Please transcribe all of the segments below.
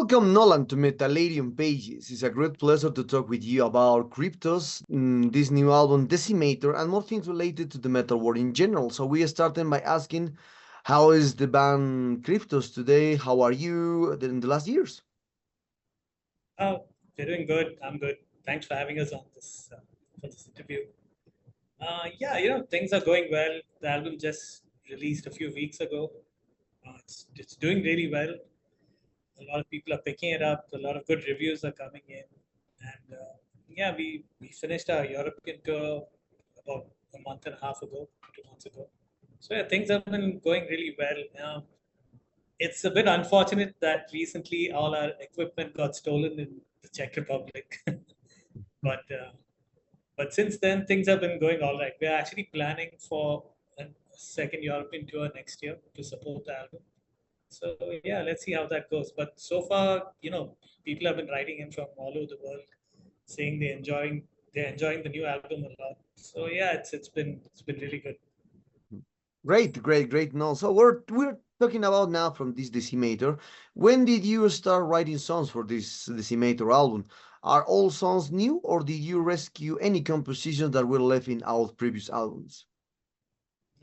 Welcome, Nolan, to Metallarium Pages. It's a great pleasure to talk with you about Kryptos, this new album, Decimator, and more things related to the metal world in general. So we are starting by asking, how is the band Kryptos today? How are you in the last years? Oh, we're doing good. I'm good. Thanks for having us on this for this interview. Yeah, things are going well. The album just released a few weeks ago. It's doing really well. A lot of people are picking it up. A lot of good reviews are coming in, and yeah, we finished our European tour about a month and a half ago, 2 months ago. So yeah, things have been going really well. It's a bit unfortunate that recently all our equipment got stolen in the Czech Republic, but since then things have been going all right. We're actually planning for a second European tour next year to support the album. So yeah, let's see how that goes. But so far, people have been writing in from all over the world, saying they're enjoying the new album a lot. So yeah, it's been really good. Great, great, great. No, so we're talking about now from this Decimator. When did you start writing songs for this Decimator album? Are all songs new, or did you rescue any compositions that were left in our previous albums?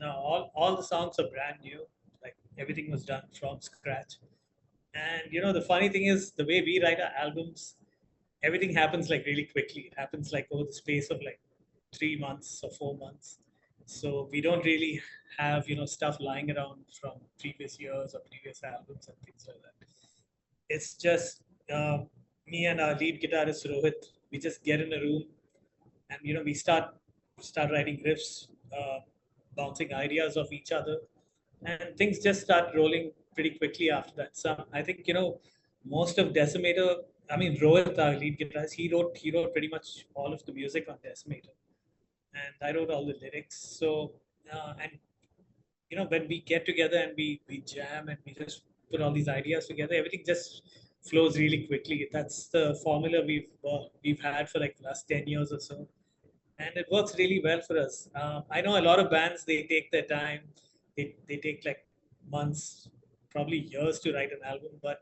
Now all the songs are brand new. Like everything was done from scratch. And the funny thing is the way we write our albums, everything happens like really quickly. It happens like over the space of like 3 months or 4 months. So we don't really have stuff lying around from previous years or previous albums and things like that. It's just me and our lead guitarist Rohit. We just get in a room and we start writing riffs, bouncing ideas off each other, and things just start rolling pretty quickly after that. So I think most of Decimator. I mean, Rohit, our lead guitarist, he wrote pretty much all of the music on Decimator, and I wrote all the lyrics. So and when we get together and we jam and we just put all these ideas together, everything just flows really quickly. That's the formula we've had for like the last 10 years or so, and it works really well for us. I know a lot of bands, they take their time, they take like months, probably years to write an album, but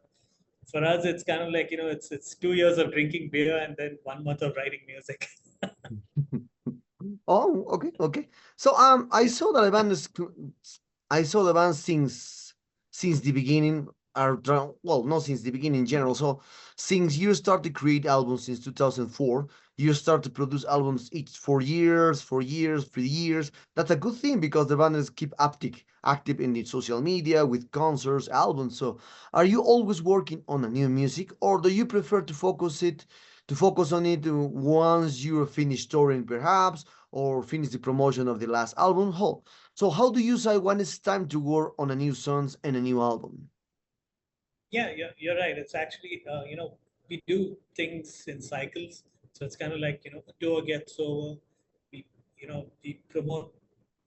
for us it's kind of like it's 2 years of drinking beer and then 1 month of writing music. Oh, okay, okay. So I Yeah. saw that the band is, I saw the band since the beginning. Well, not since the beginning in general. So since you started to create albums since 2004, you start to produce albums each 4 years, 4 years, 3 years. That's a good thing because the band is keep active in the social media with concerts, albums. So are you always working on a new music, or do you prefer to focus on it once you finish touring, perhaps? Or finish the promotion of the last album. So how do you decide when it's time to work on a new songs and a new album? Yeah, you're right. It's actually, we do things in cycles. So it's kind of like, a tour gets over, we promote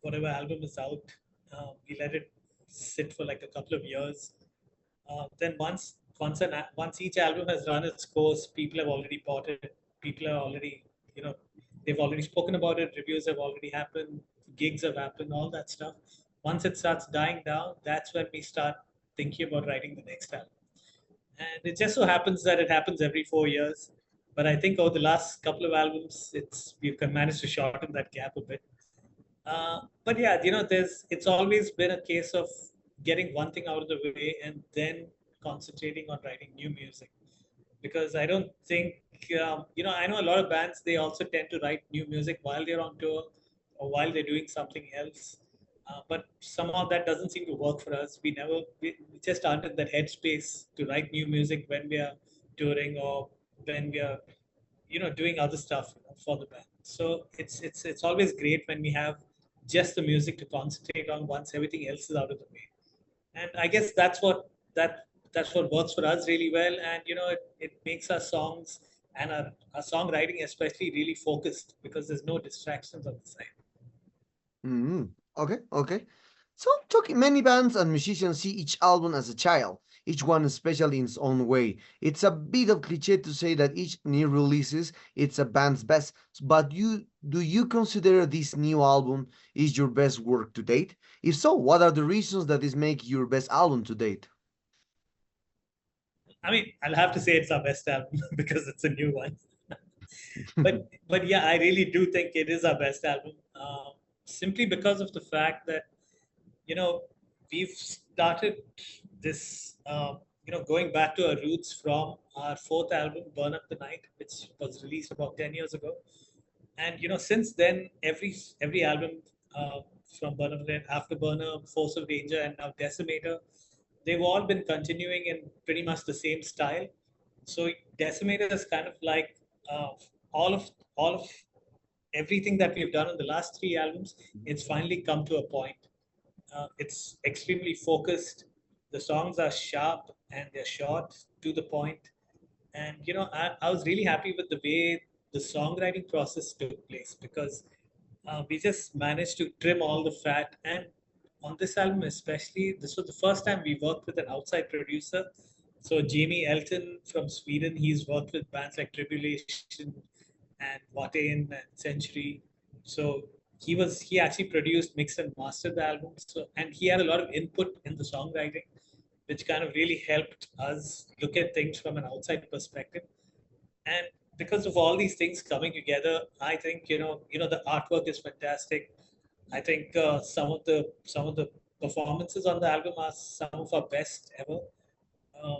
whatever album is out. We let it sit for like a couple of years. Then once each album has run its course, people have already bought it. People are already, you know, they've already spoken about it. Reviews have already happened. Gigs have happened. All that stuff. Once it starts dying down, that's when we start thinking about writing the next album. And it just so happens that it happens every 4 years. But I think over the last couple of albums, we've managed to shorten that gap a bit. But yeah, it's always been a case of getting one thing out of the way and then concentrating on writing new music. Because I don't think, I know a lot of bands, they also tend to write new music while they're on tour or while they're doing something else. But somehow that doesn't seem to work for us. We just aren't in that headspace to write new music when we are touring or when we are, doing other stuff for the band. So it's always great when we have just the music to concentrate on once everything else is out of the way. And I guess that's what works for us really well. And it makes our songs and our songwriting especially really focused because there's no distractions on the side. Mm, okay, okay. So talking, many bands and musicians see each album as a child, each one especially in its own way. It's a bit of cliche to say that each new releases it's a band's best, but do you consider this new album is your best work to date? If so, what are the reasons that this make your best album to date? I mean, I'll have to say it's our best album because it's a new one. But yeah, I really do think it is our best album, simply because of the fact that you know we've started this, going back to our roots from our fourth album, Burn Up the Night, which was released about 10 years ago. And since then, every album, from Burn Up the Night, Afterburner, Force of Danger, and now Decimator, they've all been continuing in pretty much the same style. So Decimator is kind of like, all of everything that we've done in the last three albums. It's finally come to a point. It's extremely focused. The songs are sharp and they're short, to the point. And I was really happy with the way the songwriting process took place, because we just managed to trim all the fat. And on this album especially, this was the first time we worked with an outside producer. So Jamie Elton from Sweden, he's worked with bands like Tribulation and Watain and Century. So he actually produced, mixed and mastered the album. So, and he had a lot of input in the songwriting, which kind of really helped us look at things from an outside perspective. And because of all these things coming together, I think the artwork is fantastic. I think some of the performances on the album are some of our best ever. Uh,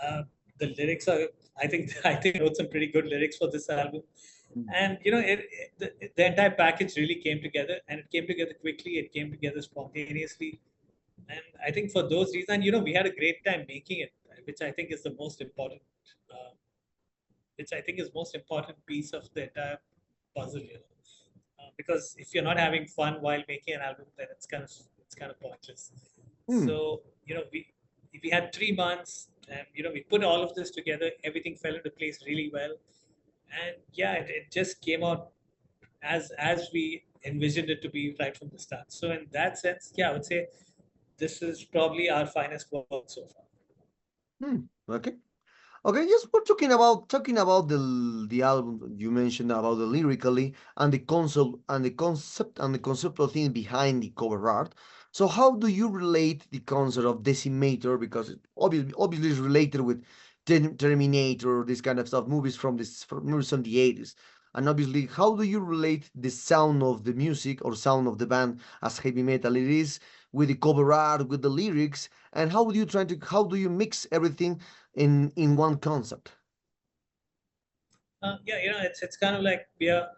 uh, the lyrics are, I think I wrote some pretty good lyrics for this album. And the entire package really came together, and it came together quickly. It came together spontaneously, and I think for those reasons, we had a great time making it, which I think is the most important. Uh, which I think is most important piece of the entire puzzle. Because if you're not having fun while making an album, then it's kind of pointless. Mm, So we had 3 months, and we put all of this together. Everything fell into place really well, and yeah, it just came out as we envisioned it to be right from the start. So in that sense, yeah, I would say this is probably our finest work so far. okay. Okay, yes, we're talking about the album you mentioned about the lyrically and the conceptual thing behind the cover art. So how do you relate the concept of Decimator, because it obviously is related with Terminator, this kind of stuff, movies from the 80s. And obviously, how do you relate the sound of the music or sound of the band as heavy metal it is with the cover art, with the lyrics, and how do you mix everything in one concept? Yeah, it's kind of like we are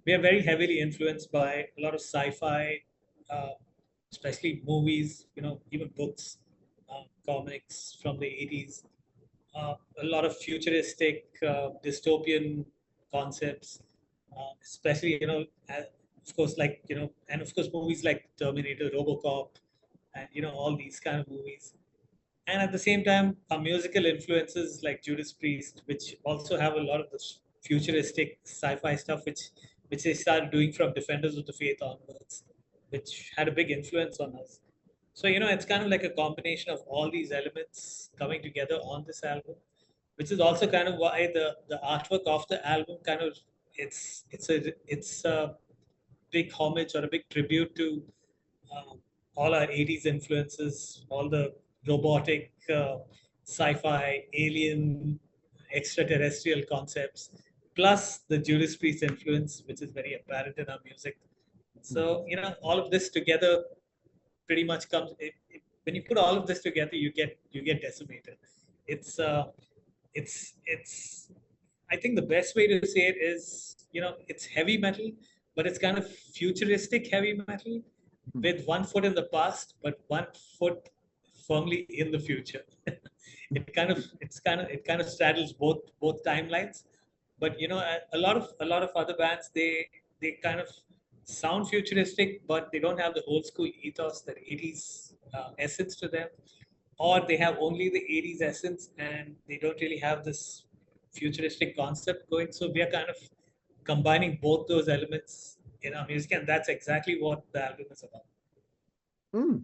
very heavily influenced by a lot of sci-fi, uh, especially movies. Even books, comics from the 80s. A lot of futuristic, dystopian concepts, especially of course, like and of course movies like Terminator, RoboCop, and all these kind of movies. And at the same time, our musical influences like Judas Priest, which also have a lot of this futuristic sci-fi stuff, which they started doing from Defenders of the Faith onwards, which had a big influence on us. So it's kind of like a combination of all these elements coming together on this album, which is also kind of why the artwork of the album kind of, it's a big homage or a big tribute to, um, all our 80s influences, all the robotic, sci-fi, alien, extraterrestrial concepts, plus the Judas Priest influence, which is very apparent in our music. So, all of this together pretty much comes, when you put all of this together, you get Decimated. It's it's I think the best way to say it is, it's heavy metal, but it's kind of futuristic heavy metal with one foot in the past, but one foot firmly in the future. It kind of straddles both timelines. But a lot of other bands, they kind of sound futuristic, but they don't have the old school ethos, that 80s essence to them, or they have only the 80s essence and they don't really have this futuristic concept going. So we are kind of combining both those elements in our music, and that's exactly what the album is about. Mm.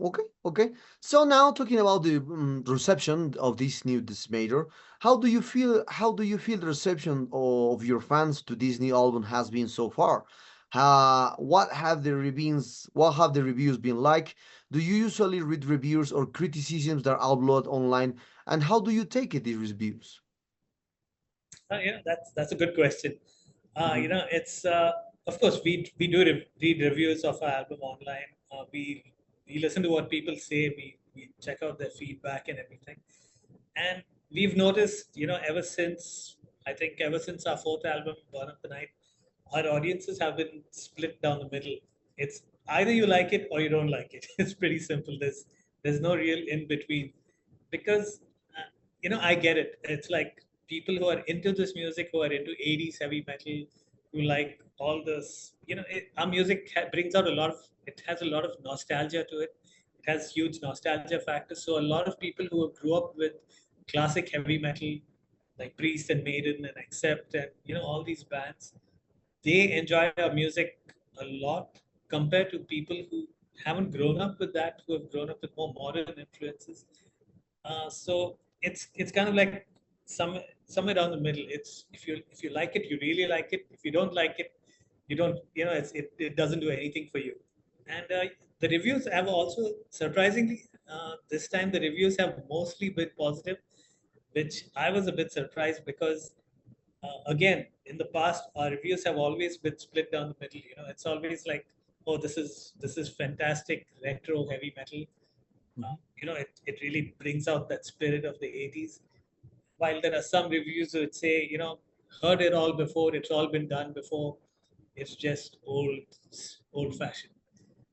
Okay, okay. So now talking about the reception of this new Dismater, how do you feel? How do you feel the reception of your fans to this new album has been so far? What have the reviews been like? Do you usually read reviews or criticisms that are uploaded online? And how do you take it, these reviews? That's a good question. Mhm. It's of course we do read reviews of our album online. We listen to what people say. We check out their feedback and everything. And we've noticed, ever since our fourth album, Born of the Night, our audiences have been split down the middle. It's either you like it or you don't like it. It's pretty simple. There's no real in between, because I get it. It's like people who are into this music, who are into 80s heavy metal, who like all this. Our music brings out a lot of. It has a lot of nostalgia to it. It has huge nostalgia factors. So a lot of people who grew up with classic heavy metal, like Priest and Maiden and Accept, and all these bands, they enjoy our music a lot compared to people who haven't grown up with that, who have grown up with more modern influences. So it's kind of like somewhere down the middle. It's if you like it, you really like it. If you don't like it, you don't. It doesn't do anything for you. And the reviews have also, surprisingly, this time the reviews have mostly been positive, which I was a bit surprised, because again, in the past, our reviews have always been split down the middle. It's always like, oh, this is fantastic retro heavy metal. It really brings out that spirit of the 80s. While there are some reviews that say, heard it all before, it's all been done before, it's just old fashioned.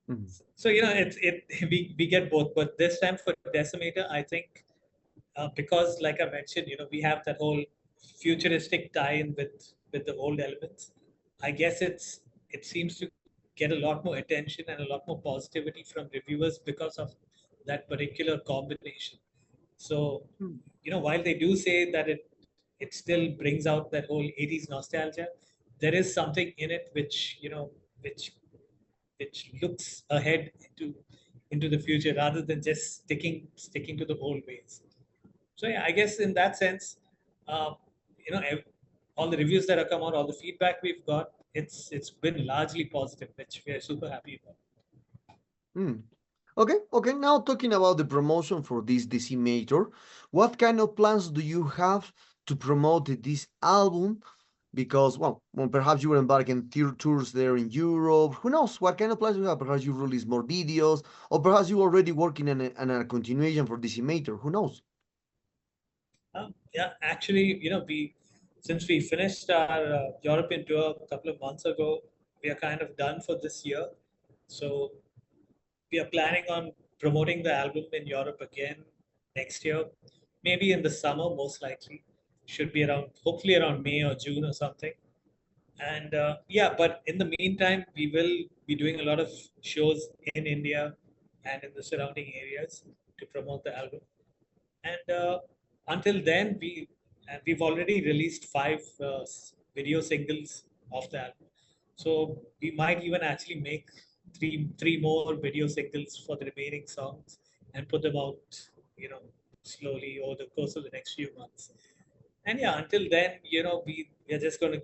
Mhm. So, we get both. But this time for Decimator, I think, because like I mentioned, we have that whole futuristic tie-in with the old elements. I guess it seems to get a lot more attention and a lot more positivity from reviewers because of that particular combination. So, Mm. while they do say that it still brings out that whole 80s nostalgia, there is something in it which which looks ahead into the future, rather than just sticking to the old ways. So yeah, I guess in that sense, uh, all the reviews that have come out, all the feedback we've got, it's been largely positive, which we are super happy about. Mm. Okay. Now talking about the promotion for this Decimator, what kind of plans do you have to promote this album? Because, well, perhaps you will embark in tours there in Europe. Who knows? What kind of plans you have? Perhaps you release more videos, or perhaps you already working on a continuation for Decimator. Who knows? Yeah, actually, we since we finished our European tour a couple of months ago, we are kind of done for this year. So we are planning on promoting the album in Europe again next year, maybe in the summer, most likely. Should be around, hopefully around May or June or something. And yeah, but in the meantime, we will be doing a lot of shows in India and in the surrounding areas to promote the album. And until then, we've already released five video singles of the album. So we might even actually make three more video singles for the remaining songs and put them out, you know, slowly over the course of the next few months. And yeah, until then, we're just going to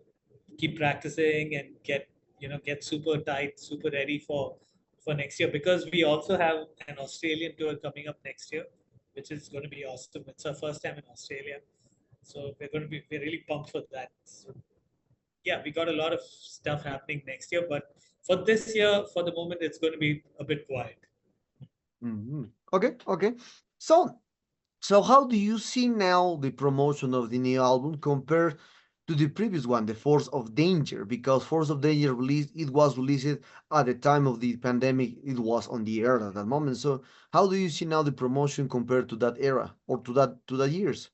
keep practicing and get super tight, super ready for next year, because we also have an Australian tour coming up next year, which is going to be awesome. It's our first time in Australia, so we're really pumped for that. So yeah, we got a lot of stuff happening next year, but for this year, for the moment, it's going to be a bit quiet. Mhm. Okay. So, so how do you see now the promotion of the new album compared to the previous one, the Force of Danger? Because Force of Danger it was released at the time of the pandemic. It was on the air at that moment. So, how do you see now the promotion compared to that era or to that years?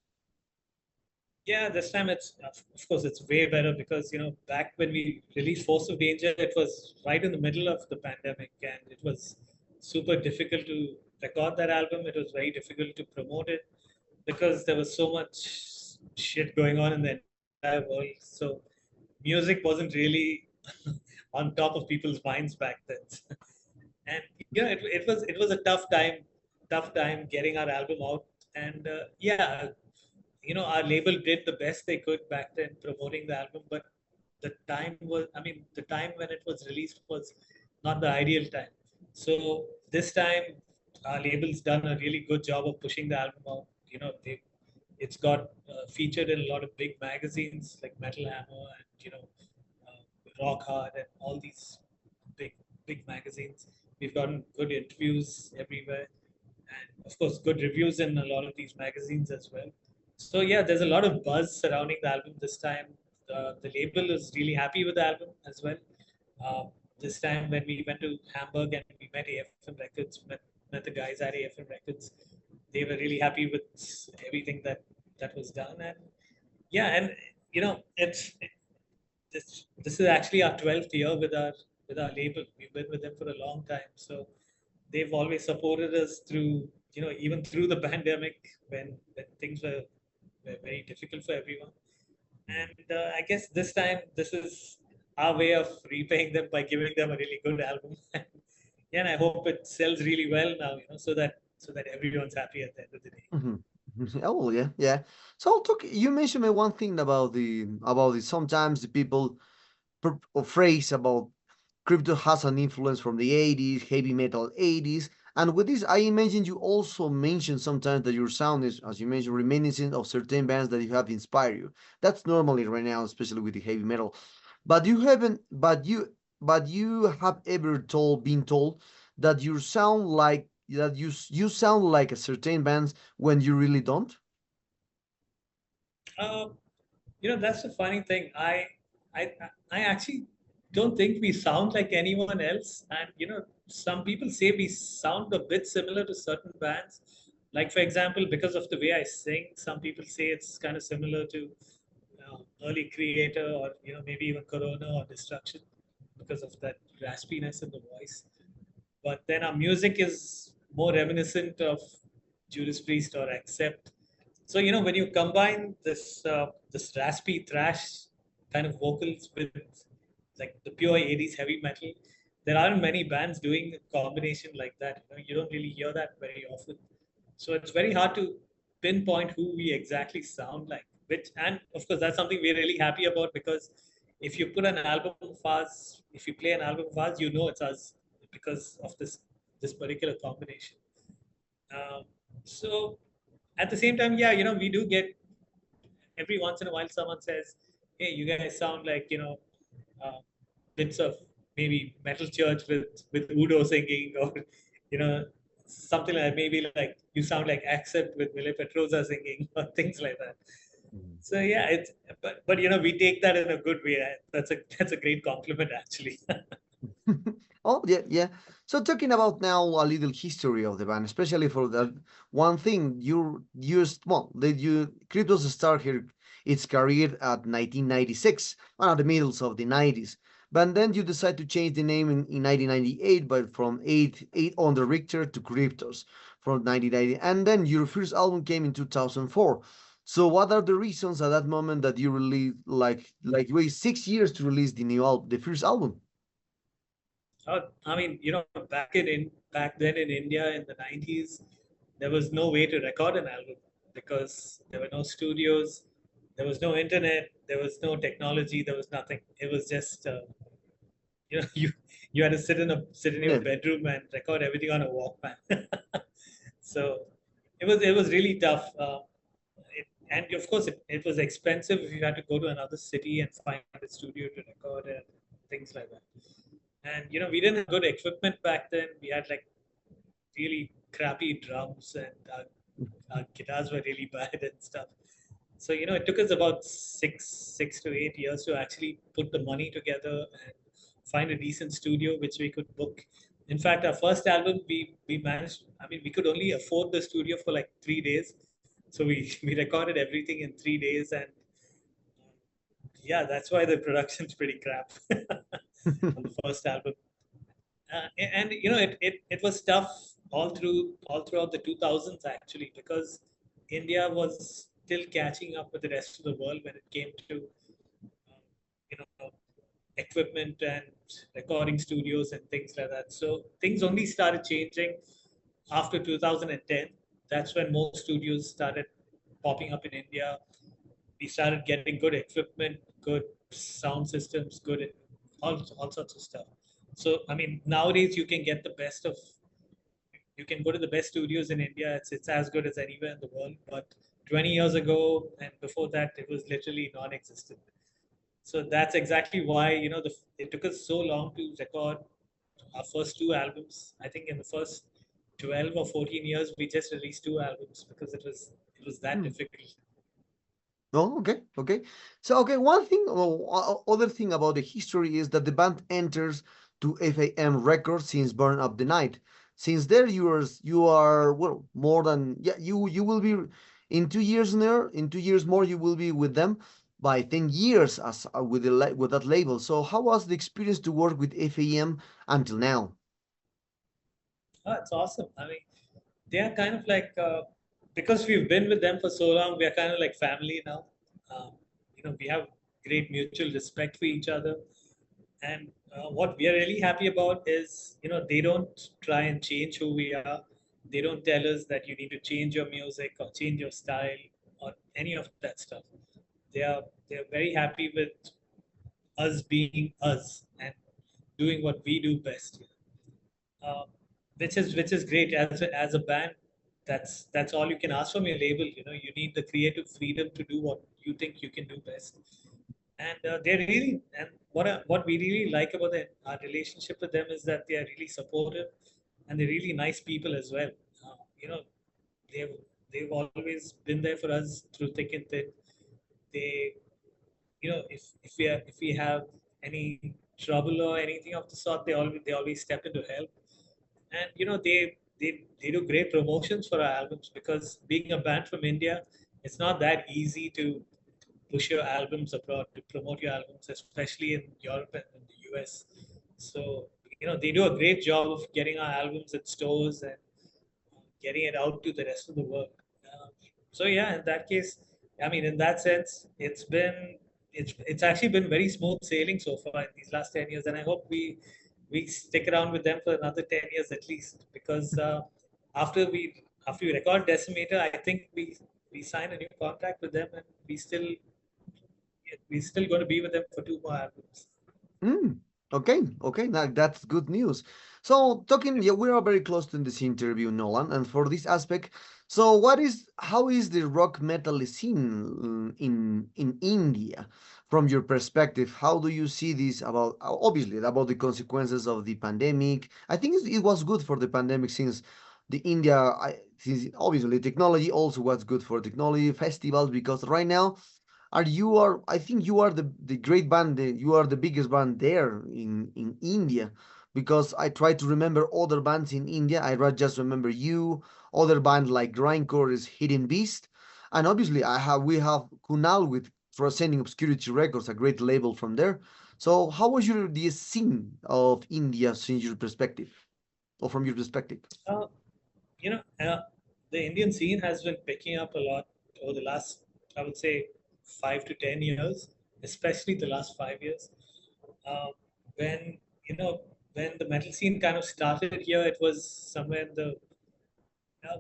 Yeah, this time it's of course it's way better, because back when we released Force of Danger, it was right in the middle of the pandemic, and it was super difficult to record that album. It was very difficult to promote it, because there was so much shit going on in the entire world. So music wasn't really on top of people's minds back then. And it was a tough time getting our album out. And yeah, our label did the best they could back then promoting the album, but the time was, I mean, the time when it was released was not the ideal time. So this time, our label's done a really good job of pushing the album out. It's got featured in a lot of big magazines like Metal Hammer and Rock Hard and all these big big magazines. We've gotten good interviews everywhere, and of course, good reviews in a lot of these magazines as well. So yeah, there's a lot of buzz surrounding the album this time. The label is really happy with the album as well. This time when we went to Hamburg and we met AFM Records, met the guys at AFM Records, they were really happy with everything that was done. And yeah, and it's this is actually our 12th year with our label. We've been with them for a long time, so they've always supported us through even through the pandemic when things were very difficult for everyone. And I guess this time this is our way of repaying them by giving them a really good album. Yeah, and I hope it sells really well now, so that everyone's happy at the end of the day. Mhm. Oh yeah, yeah. So I'll talk. You mentioned me one thing about the sometimes the people or phrase about crypto has an influence from the 80s, heavy metal 80s. And with this, I imagine you also mentioned sometimes that your sound is, as you mentioned, reminiscent of certain bands that you have inspired you. That's normally right now, especially with the heavy metal. But you haven't, but you have ever been told that you sound like you sound like a certain bands when you really don't. Um, that's the funny thing. I, I actually don't think we sound like anyone else. And some people say we sound a bit similar to certain bands. Like for example, because of the way I sing, some people say it's kind of similar to early Creator or maybe even Corona or Destruction because of that raspiness in the voice. But then our music is more reminiscent of Judas Priest or Accept. So when you combine this raspy thrash kind of vocals with like the pure 80s heavy metal, there aren't many bands doing a combination like that. You don't really hear that very often. So it's very hard to pinpoint who we exactly sound like. Which, and of course, that's something we're really happy about, because if you put an album of ours, if you play an album of ours, it's us because of this particular combination. Um, so at the same time, yeah, we do get every once in a while someone says, "Hey, you guys sound like uh, bits of maybe Metal Church with Udo singing, or you know something like maybe like you sound like Accept with Mille Petrosa singing, or things like that." So yeah, it's but we take that in a good way. That's a great compliment actually. Oh yeah, yeah. So talking about now a little history of the band, especially for that one thing you used. Well, did you Kryptos start here its career at 1996, one of the middles of the 90s. But then you decide to change the name in 1998, but from eight on the Richter to Kryptos from 1990, and then your first album came in 2004. So what are the reasons at that moment that you released like you wait 6 years to release the new album, the first album? I mean, back then in India in the 90s, there was no way to record an album because there were no studios, there was no internet, there was no technology, there was nothing. It was just you had to sit in your Yeah. bedroom and record everything on a Walkman. So it was really tough. And of course, it was expensive if you had to go to another city and find a studio to record and things like that. And we didn't have good equipment back then. We had like really crappy drums, and our guitars were really bad and stuff. So it took us about six to 8 years to actually put the money together and find a decent studio which we could book. In fact, our first album we managed. I mean, we could only afford the studio for like 3 days, so we we recorded everything in 3 days, and yeah, that's why the production's pretty crap on the first album. And it was tough all throughout the 2000s actually, because India was still catching up with the rest of the world when it came to you know equipment and recording studios and things like that. So things only started changing after 2010. That's when more studios started popping up in India. we started getting good equipment, good sound systems, good all sorts of stuff. So I mean, nowadays you can get the best of. You can go to the best studios in India. It's as good as anywhere in the world. But 20 years ago and before that, it was literally non-existent. So that's exactly why it took us so long to record our first two albums. I think in the first 12 or 14 years, we just released two albums because it was that Hmm. difficult. Oh, okay, okay. So, okay, one thing, other thing about the history is that the band enters to FAM Records since Burn Up the Night. Since there, you are well more than yeah. You will be in 2 years there. In 2 years more, you will be with them by 10 years as with with that label. So, how was the experience to work with FAM until now? Oh, it's awesome. I mean, they are kind of like because we've been with them for so long, we are kind of like family now. Um, we have great mutual respect for each other, and what we are really happy about is they don't try and change who we are. They don't tell us that you need to change your music or change your style or any of that stuff. They are very happy with us being us and doing what we do best, uh, which is great as a band. That's all you can ask from your label. You need the creative freedom to do what you think you can do best. And they're really, and what we really like about our relationship with them is that they are really supportive, and they're really nice people as well. Uh, you know, they've they've always been there for us through thick and thin. They, if we have any trouble or anything of the sort, they always step in to help. And they do great promotions for our albums, because being a band from India, it's not that easy to push your albums abroad, to promote your albums, especially in Europe and in the US. So they do a great job of getting our albums in stores and getting it out to the rest of the world. Uh, so yeah, in that case, I mean, in that sense, it's actually been very smooth sailing so far in these last 10 years, and I hope we stick around with them for another 10 years at least, because after we after we record Decimator, I think we sign a new contract with them, and we're still going to be with them for two more albums. Mm, okay, okay, now that's good news. So, talking, yeah, we are very close to this interview, Nolan, and for this aspect, so how is the rock metal scene in India from your perspective? How do you see this about obviously about the consequences of the pandemic? I think it was good for the pandemic since since obviously technology also was good for technology festivals because right now I think you are the great band you are the biggest band there in India because I try to remember other bands in India. Just remember you. Other band like Grindcore is Hidden Beast, and obviously we have Kunal with Transcending Obscurity Records, a great label from there. So how was the scene of India since your perspective or from your perspective? uh, you know uh, the Indian scene has been picking up a lot over the last, I would say, 5 to 10 years, especially the last 5 years. uh, when when the metal scene kind of started here, it was somewhere in the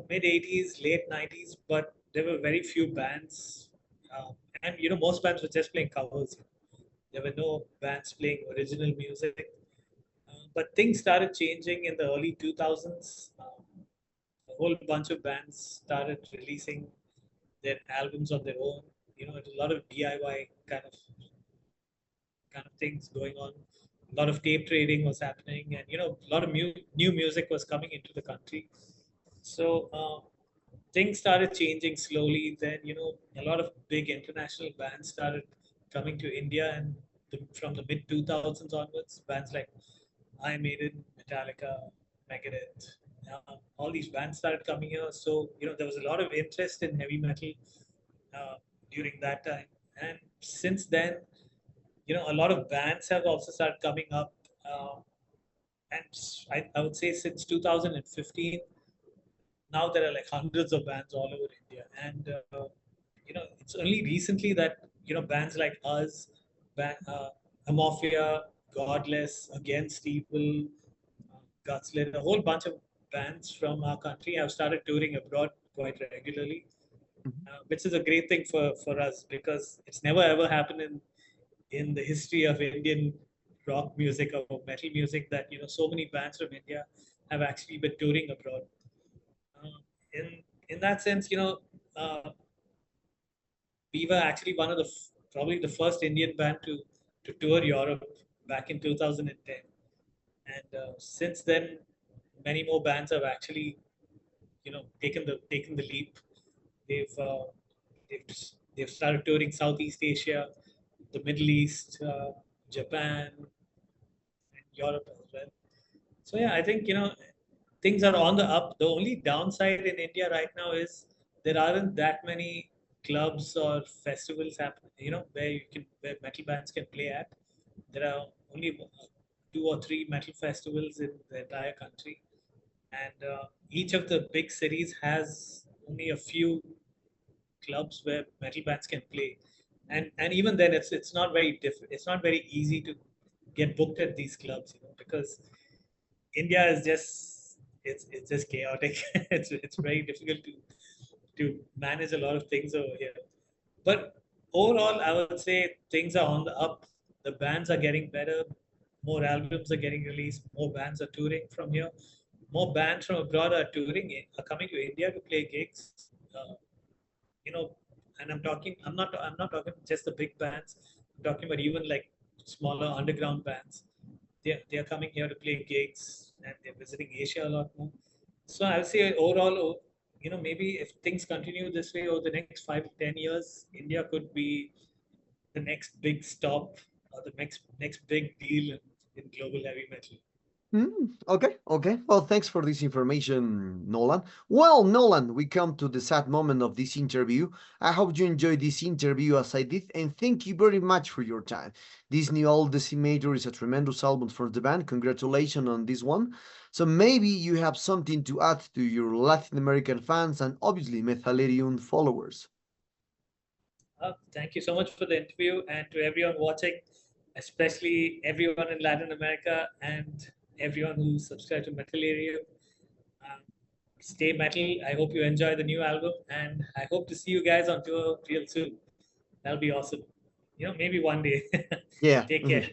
mid 80s, late 90s, but there were very few bands. And most bands were just playing covers. There were no bands playing original music. But things started changing in the early 2000s. A whole bunch of bands started releasing their albums on their own. A lot of DIY kind of things going on. A lot of tape trading was happening, and a lot of new music was coming into the country. So things started changing slowly. Then a lot of big international bands started coming to India, and from the mid 2000s onwards, bands like Iron Maiden, Metallica, Megadeth, all these bands started coming here. So there was a lot of interest in heavy metal uh, during that time, and since then, a lot of bands have also started coming up. Uh, and I would say since 2015, now there are like hundreds of bands all over India, and it's only recently that bands like us, Amorphia, Godless, Against Evil, Gutslit, a whole bunch of bands from our country have started touring abroad quite regularly. which is a great thing for us because it's never ever happened in the history of Indian rock music or metal music that so many bands from India have actually been touring abroad. Uh, in that sense, we were actually one of probably the first Indian band to tour Europe back in 2010, and since then, many more bands have actually taken the leap. They've uh, they've they've started touring Southeast Asia, the Middle East, Japan, and Europe as well. So yeah, I think things are on the up. The only downside in India right now is there aren't that many clubs or festivals happening. Where metal bands can play at. There are only two or three metal festivals in the entire country, and each of the big cities has only a few clubs where metal bands can play, and even then it's not it's not very easy to get booked at these clubs, because India is just it's just chaotic. It's very difficult to manage a lot of things over here. But overall, I would say things are on the up. The bands are getting better. More albums are getting released. More bands are touring from here. More bands from abroad are touring, are coming to India to play gigs. You know, and I'm talking. I'm not talking just the big bands. I'm talking about even like smaller underground bands. They are coming here to play gigs, and they're visiting Asia a lot more. So I would say overall, maybe if things continue this way over the next 5 to 10 years, India could be the next big stop or the next big deal in global heavy metal. Okay, okay. Well, thanks for this information, Nolan. Well, Nolan, we come to the sad moment of this interview. I hope you enjoyed this interview as I did, and thank you very much for your time. This new All Decimator is a tremendous album for the band. Congratulations on this one. So maybe you have something to add to your Latin American fans and obviously Methalerium followers. Thank you so much for the interview and to everyone watching, especially everyone in Latin America and everyone who subscribed to Metal Area. Um, Stay metal. I hope you enjoy the new album, and I hope to see you guys on tour real soon. That'll be awesome. Maybe one day. Yeah. Take care.